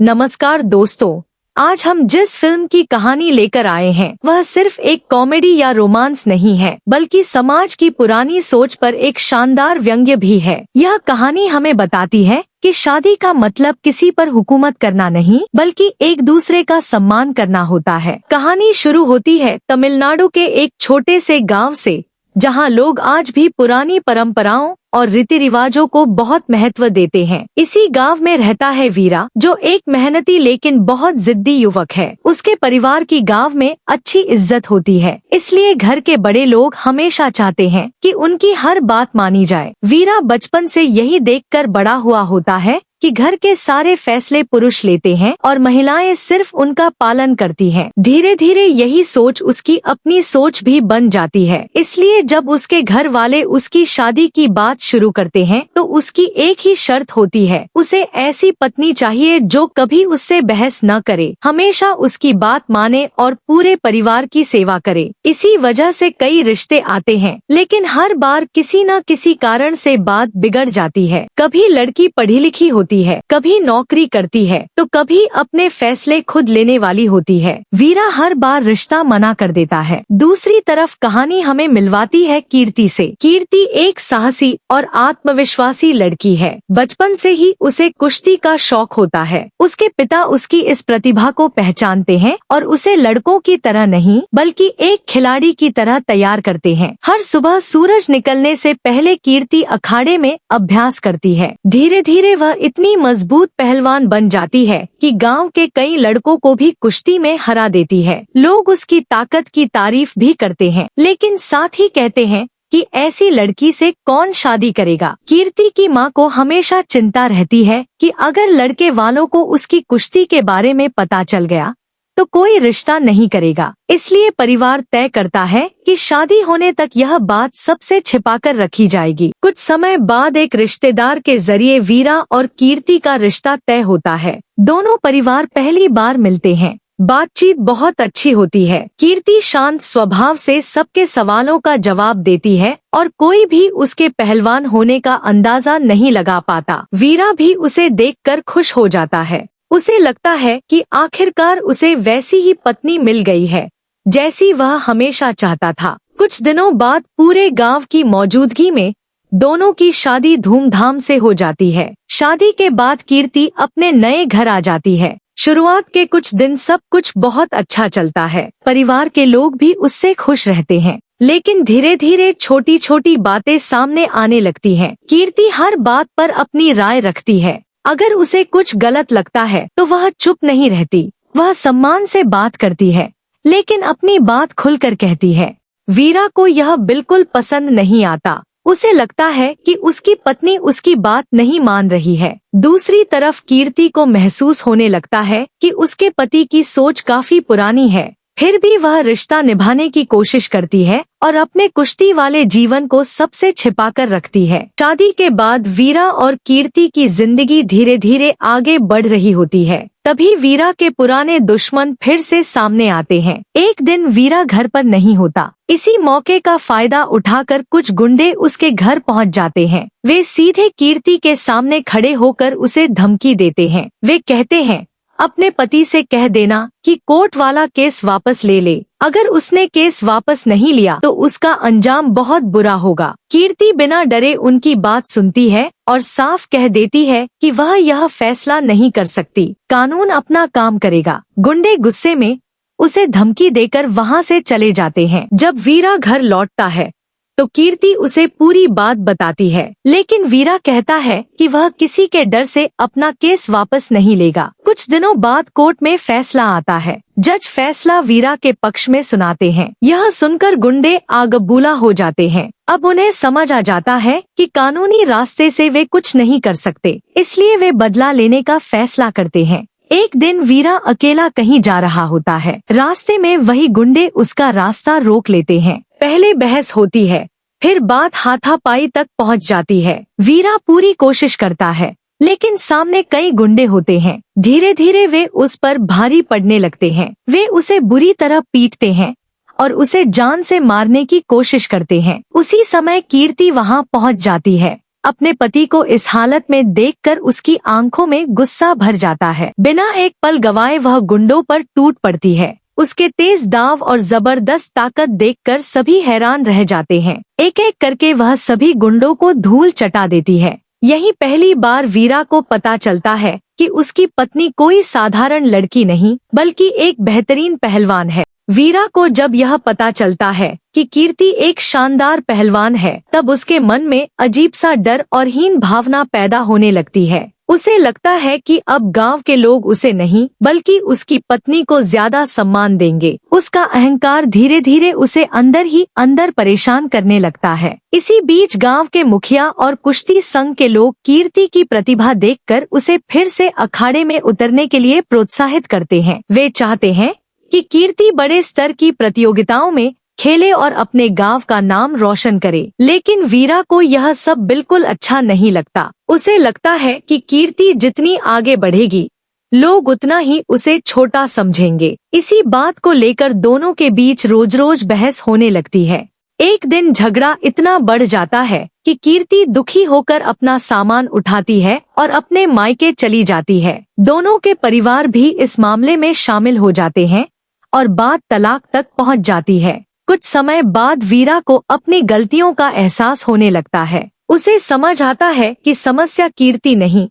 नमस्कार दोस्तों, आज हम जिस फिल्म की कहानी लेकर आए हैं वह सिर्फ एक कॉमेडी या रोमांस नहीं है, बल्कि समाज की पुरानी सोच पर एक शानदार व्यंग्य भी है। यह कहानी हमें बताती है कि शादी का मतलब किसी पर हुकूमत करना नहीं, बल्कि एक दूसरे का सम्मान करना होता है। कहानी शुरू होती है तमिलनाडु के एक छोटे से गाँव से, जहाँ लोग आज भी पुरानी परंपराओं और रीति रिवाजों को बहुत महत्व देते हैं। इसी गांव में रहता है वीरा, जो एक मेहनती लेकिन बहुत जिद्दी युवक है। उसके परिवार की गांव में अच्छी इज्जत होती है, इसलिए घर के बड़े लोग हमेशा चाहते हैं कि उनकी हर बात मानी जाए। वीरा बचपन से यही देखकर बड़ा हुआ होता है कि घर के सारे फैसले पुरुष लेते हैं और महिलाएं सिर्फ उनका पालन करती हैं। धीरे धीरे यही सोच उसकी अपनी सोच भी बन जाती है। इसलिए जब उसके घर वाले उसकी शादी की बात शुरू करते हैं तो उसकी एक ही शर्त होती है, उसे ऐसी पत्नी चाहिए जो कभी उससे बहस न करे, हमेशा उसकी बात माने और पूरे परिवार की सेवा करे। इसी वजह से कई रिश्ते आते हैं, लेकिन हर बार किसी न किसी कारण से बात बिगड़ जाती है। कभी लड़की पढ़ी लिखी होती है, कभी नौकरी करती है, तो कभी अपने फैसले खुद लेने वाली होती है। वीरा हर बार रिश्ता मना कर देता है। दूसरी तरफ कहानी हमें मिलवाती है कीर्ति से। कीर्ति एक साहसी और आत्मविश्वासी लड़की है। बचपन से ही उसे कुश्ती का शौक होता है। उसके पिता उसकी इस प्रतिभा को पहचानते हैं और उसे लड़कों की तरह नहीं, बल्कि एक खिलाड़ी की तरह तैयार करते हैं। हर सुबह सूरज निकलने से पहले कीर्ति अखाड़े में अभ्यास करती है। धीरे धीरे वह इतनी मजबूत पहलवान बन जाती है कि गांव के कई लड़कों को भी कुश्ती में हरा देती है। लोग उसकी ताकत की तारीफ भी करते हैं, लेकिन साथ ही कहते हैं कि ऐसी लड़की से कौन शादी करेगा। कीर्ति की माँ को हमेशा चिंता रहती है कि अगर लड़के वालों को उसकी कुश्ती के बारे में पता चल गया तो कोई रिश्ता नहीं करेगा। इसलिए परिवार तय करता है कि शादी होने तक यह बात सबसे छिपाकर रखी जाएगी। कुछ समय बाद एक रिश्तेदार के जरिए वीरा और कीर्ति का रिश्ता तय होता है। दोनों परिवार पहली बार मिलते हैं। बातचीत बहुत अच्छी होती है। कीर्ति शांत स्वभाव से सबके सवालों का जवाब देती है और कोई भी उसके पहलवान होने का अंदाजा नहीं लगा पाता। वीरा भी उसे देखकर खुश हो जाता है। उसे लगता है कि आखिरकार उसे वैसी ही पत्नी मिल गई है जैसी वह हमेशा चाहता था। कुछ दिनों बाद पूरे गांव की मौजूदगी में दोनों की शादी धूमधाम से हो जाती है। शादी के बाद कीर्ति अपने नए घर आ जाती है। शुरुआत के कुछ दिन सब कुछ बहुत अच्छा चलता है। परिवार के लोग भी उससे खुश रहते हैं, लेकिन धीरे धीरे छोटी छोटी बातें सामने आने लगती हैं। कीर्ति हर बात पर अपनी राय रखती है। अगर उसे कुछ गलत लगता है तो वह चुप नहीं रहती। वह सम्मान से बात करती है, लेकिन अपनी बात खुलकर कहती है। वीरा को यह बिल्कुल पसंद नहीं आता। उसे लगता है कि उसकी पत्नी उसकी बात नहीं मान रही है। दूसरी तरफ कीर्ति को महसूस होने लगता है कि उसके पति की सोच काफी पुरानी है। फिर भी वह रिश्ता निभाने की कोशिश करती है और अपने कुश्ती वाले जीवन को सबसे छिपाकर रखती है। शादी के बाद वीरा और कीर्ति की जिंदगी धीरे धीरे आगे बढ़ रही होती है। तभी वीरा के पुराने दुश्मन फिर से सामने आते हैं। एक दिन वीरा घर पर नहीं होता। इसी मौके का फायदा उठाकर कुछ गुंडे उसके घर पहुंच जाते हैं। वे सीधे कीर्ति के सामने खड़े होकर उसे धमकी देते हैं। वे कहते हैं, अपने पति से कह देना कि कोर्ट वाला केस वापस ले ले। अगर उसने केस वापस नहीं लिया तो उसका अंजाम बहुत बुरा होगा। कीर्ति बिना डरे उनकी बात सुनती है और साफ कह देती है कि वह यह फैसला नहीं कर सकती, कानून अपना काम करेगा। गुंडे गुस्से में उसे धमकी देकर वहां से चले जाते हैं। जब वीरा घर लौटता है तो कीर्ति उसे पूरी बात बताती है, लेकिन वीरा कहता है कि वह किसी के डर से अपना केस वापस नहीं लेगा। कुछ दिनों बाद कोर्ट में फैसला आता है। जज फैसला वीरा के पक्ष में सुनाते हैं। यह सुनकर गुंडे आगबूला हो जाते हैं। अब उन्हें समझ आ जाता है कि कानूनी रास्ते से वे कुछ नहीं कर सकते, इसलिए वे बदला लेने का फैसला करते हैं। एक दिन वीरा अकेला कहीं जा रहा होता है। रास्ते में वही गुंडे उसका रास्ता रोक लेते हैं। पहले बहस होती है, फिर बात हाथापाई तक पहुंच जाती है। वीरा पूरी कोशिश करता है, लेकिन सामने कई गुंडे होते हैं। धीरे धीरे वे उस पर भारी पड़ने लगते हैं। वे उसे बुरी तरह पीटते हैं और उसे जान से मारने की कोशिश करते हैं। उसी समय कीर्ति वहां पहुंच जाती है। अपने पति को इस हालत में देखकर उसकी आंखों में गुस्सा भर जाता है। बिना एक पल गवाए वह गुंडों पर टूट पड़ती है। उसके तेज दाव और जबरदस्त ताकत देखकर सभी हैरान रह जाते हैं। एक एक करके वह सभी गुंडों को धूल चटा देती है। यही पहली बार वीरा को पता चलता है कि उसकी पत्नी कोई साधारण लड़की नहीं बल्कि एक बेहतरीन पहलवान है। वीरा को जब यह पता चलता है कि कीर्ति एक शानदार पहलवान है, तब उसके मन में अजीब सा डर और हीन भावना पैदा होने लगती है। उसे लगता है कि अब गांव के लोग उसे नहीं बल्कि उसकी पत्नी को ज्यादा सम्मान देंगे। उसका अहंकार धीरे धीरे उसे अंदर ही अंदर परेशान करने लगता है। इसी बीच गांव के मुखिया और कुश्ती संघ के लोग कीर्ति की प्रतिभा देखकर उसे फिर से अखाड़े में उतरने के लिए प्रोत्साहित करते हैं। वे चाहते हैं कि कीर्ति बड़े स्तर की प्रतियोगिताओं में खेले और अपने गांव का नाम रोशन करे। लेकिन वीरा को यह सब बिल्कुल अच्छा नहीं लगता। उसे लगता है कि कीर्ति जितनी आगे बढ़ेगी, लोग उतना ही उसे छोटा समझेंगे। इसी बात को लेकर दोनों के बीच रोज रोज बहस होने लगती है। एक दिन झगड़ा इतना बढ़ जाता है कि कीर्ति दुखी होकर अपना सामान उठाती है और अपने मायके चली जाती है। दोनों के परिवार भी इस मामले में शामिल हो जाते हैं और बात तलाक तक पहुंच जाती है। कुछ समय बाद वीरा को अपनी गलतियों का एहसास होने लगता है। उसे समझ आता है कि समस्या कीर्ति नहीं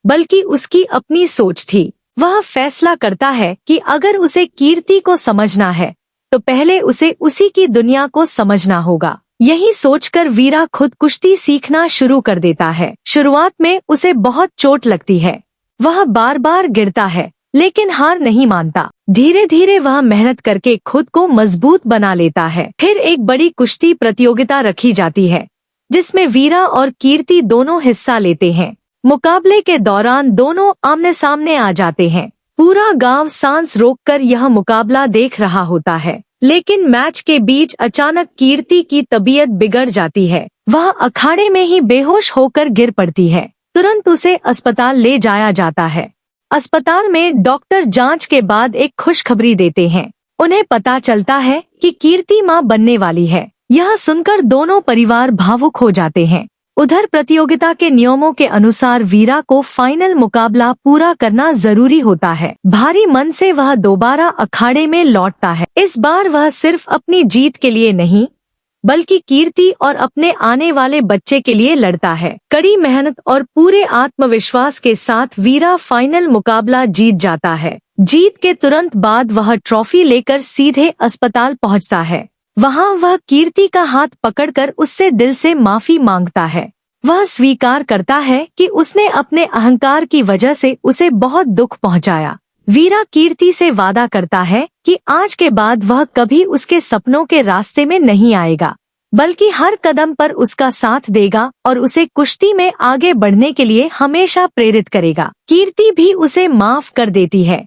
बल्कि उसकी अपनी सोच थी। वह फैसला करता है कि अगर उसे कीर्ति को समझना है तो पहले उसे उसी की दुनिया को समझना होगा। यही सोचकर वीरा खुद कुश्ती सीखना शुरू कर देता है। शुरुआत में उसे बहुत चोट लगती है। वह बार बार गिरता है लेकिन हार नहीं मानता। धीरे धीरे वह मेहनत करके खुद को मजबूत बना लेता है। फिर एक बड़ी कुश्ती प्रतियोगिता रखी जाती है जिसमें वीरा और कीर्ति दोनों हिस्सा लेते हैं। मुकाबले के दौरान दोनों आमने सामने आ जाते हैं। पूरा गांव सांस रोककर यह मुकाबला देख रहा होता है। लेकिन मैच के बीच अचानक कीर्ति की तबीयत बिगड़ जाती है। वह अखाड़े में ही बेहोश होकर गिर पड़ती है। तुरंत उसे अस्पताल ले जाया जाता है। अस्पताल में डॉक्टर जांच के बाद एक खुशखबरी देते हैं। उन्हें पता चलता है कि कीर्ति मां बनने वाली है। यह सुनकर दोनों परिवार भावुक हो जाते हैं। उधर प्रतियोगिता के नियमों के अनुसार वीरा को फाइनल मुकाबला पूरा करना जरूरी होता है। भारी मन से वह दोबारा अखाड़े में लौटता है। इस बार वह सिर्फ अपनी जीत के लिए नहीं बल्कि कीर्ति और अपने आने वाले बच्चे के लिए लड़ता है। कड़ी मेहनत और पूरे आत्मविश्वास के साथ वीरा फाइनल मुकाबला जीत जाता है। जीत के तुरंत बाद वह ट्रॉफी लेकर सीधे अस्पताल पहुंचता है। वहां वह कीर्ति का हाथ पकड़कर उससे दिल से माफी मांगता है। वह स्वीकार करता है कि उसने अपने अहंकार की वजह से उसे बहुत दुख पहुंचाया। वीरा कीर्ति से वादा करता है कि आज के बाद वह कभी उसके सपनों के रास्ते में नहीं आएगा बल्कि हर कदम पर उसका साथ देगा और उसे कुश्ती में आगे बढ़ने के लिए हमेशा प्रेरित करेगा। कीर्ति भी उसे माफ कर देती है